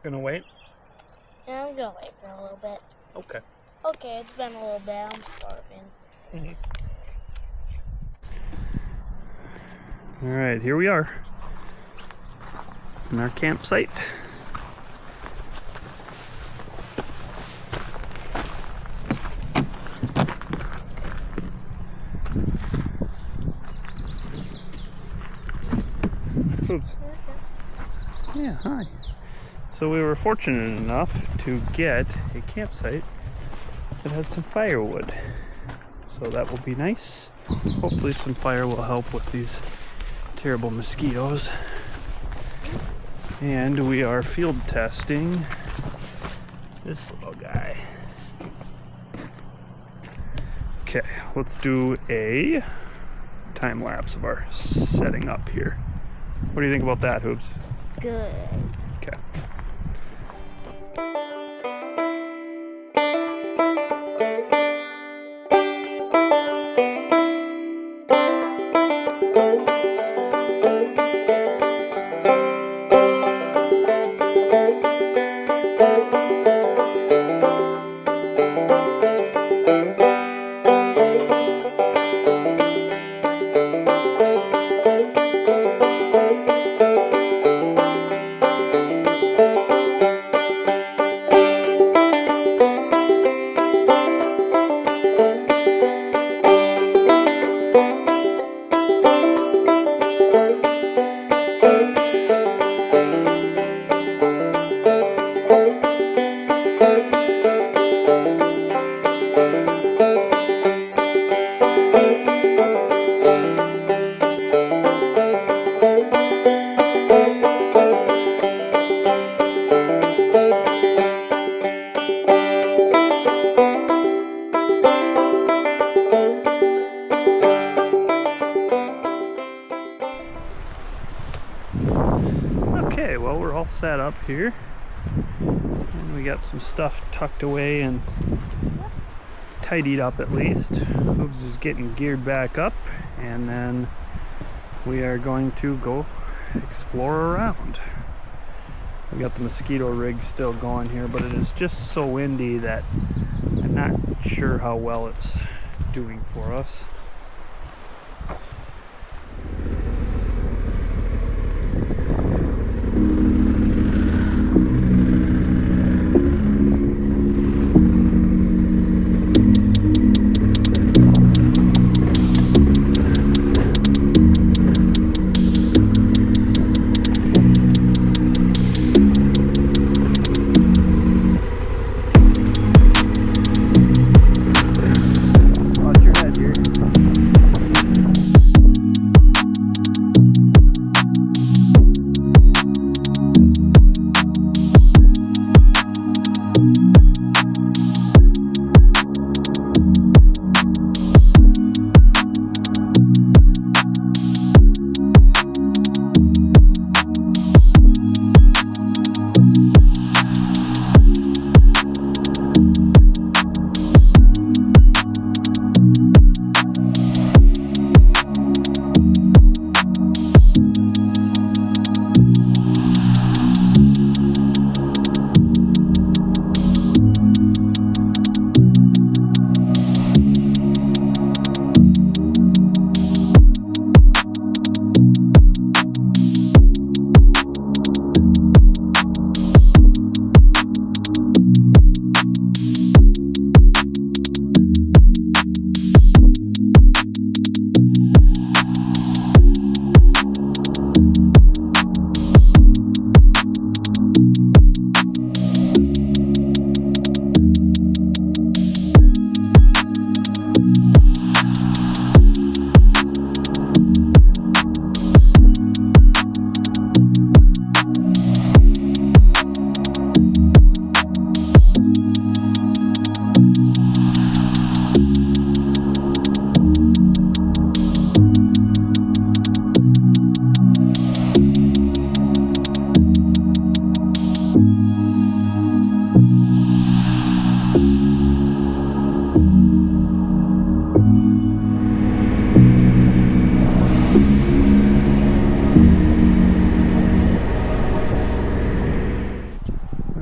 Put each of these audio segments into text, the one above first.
Gonna wait? Yeah, I'm gonna wait for a little bit. Okay. Okay, it's been a little bit. I'm starving. All right, here we are in our campsite. Oops. Yeah, hi. So we were fortunate enough to get a campsite that has some firewood. So that will be nice. Hopefully some fire will help with these terrible mosquitoes. And we are field testing this little guy. Okay, let's do a time lapse of our setting up here. What do you think about that, Hoops? Good. Okay. Okay, well, we're all set up here, and we got some stuff tucked away and tidied up at least. Hoops is getting geared back up, and then we are going to go explore around. We got the mosquito rig still going here, but it is just so windy that I'm not sure how well it's doing for us. Watch your head here.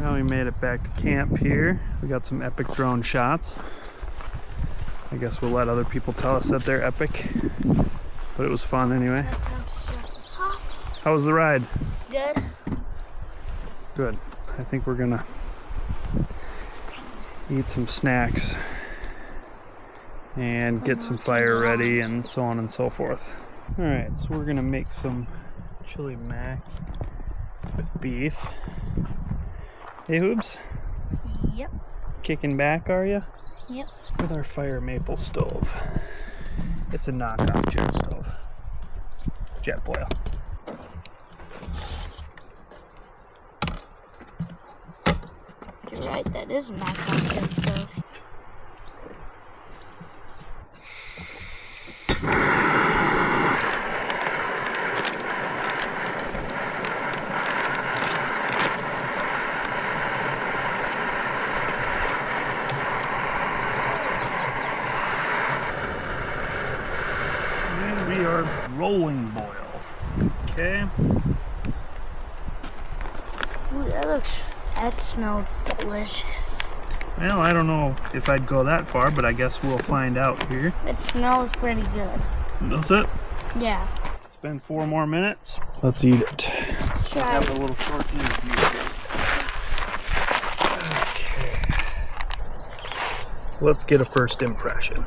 Well, we made it back to camp here. We got some epic drone shots. I guess we'll let other people tell us that they're epic, but it was fun anyway. How was the ride? Good. Good. I think we're gonna eat some snacks and get some fire ready and so on and so forth. Alright, so we're gonna make some chili mac with beef. Hey Hoobs? Yep. Kicking back, are you? Yep. With our fire maple stove. It's a knockoff jet stove. Jet boil. You're right, that is a knockoff jet stove. And we are rolling boil. Okay. Ooh, that smells delicious. Well, I don't know if I'd go that far, but I guess we'll find out here. It smells pretty good. That's it? Yeah. It's been 4 more minutes. Let's eat it. Try Have it. a little short interview here. Okay. Let's get a first impression.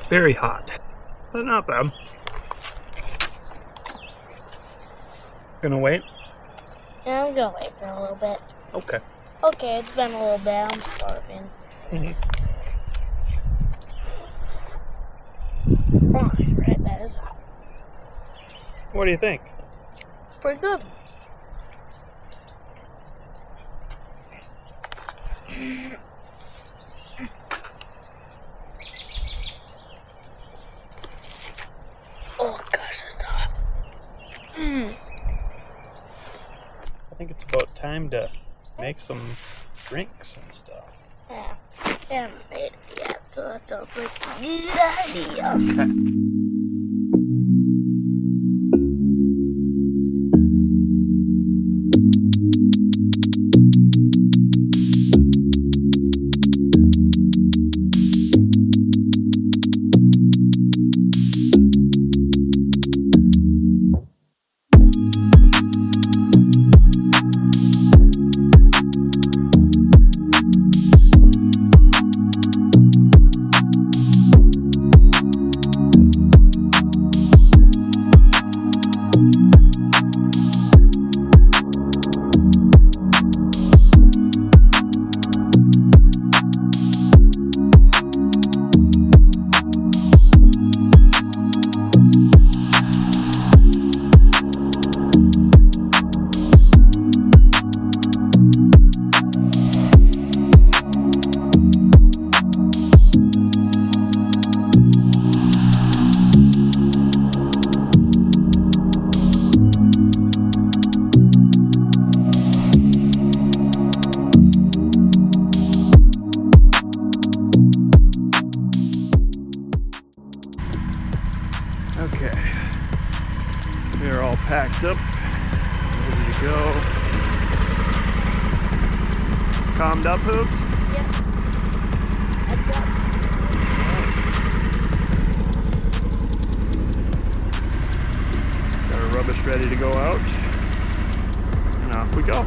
Very hot, but not bad. Gonna wait? Yeah, I'm gonna wait for a little bit. Okay. Okay, it's been a little bit. I'm starving. Oh, you're right, that is hot. What do you think? Pretty good. Oh gosh, it's hot. I think it's about time to make some drinks and stuff. Yeah, I haven't made it yet, so that sounds like a good idea. Okay. Okay, we're all packed up, ready to go. Calmed up, Hoop? Yep. Got our rubbish ready to go out, and off we go.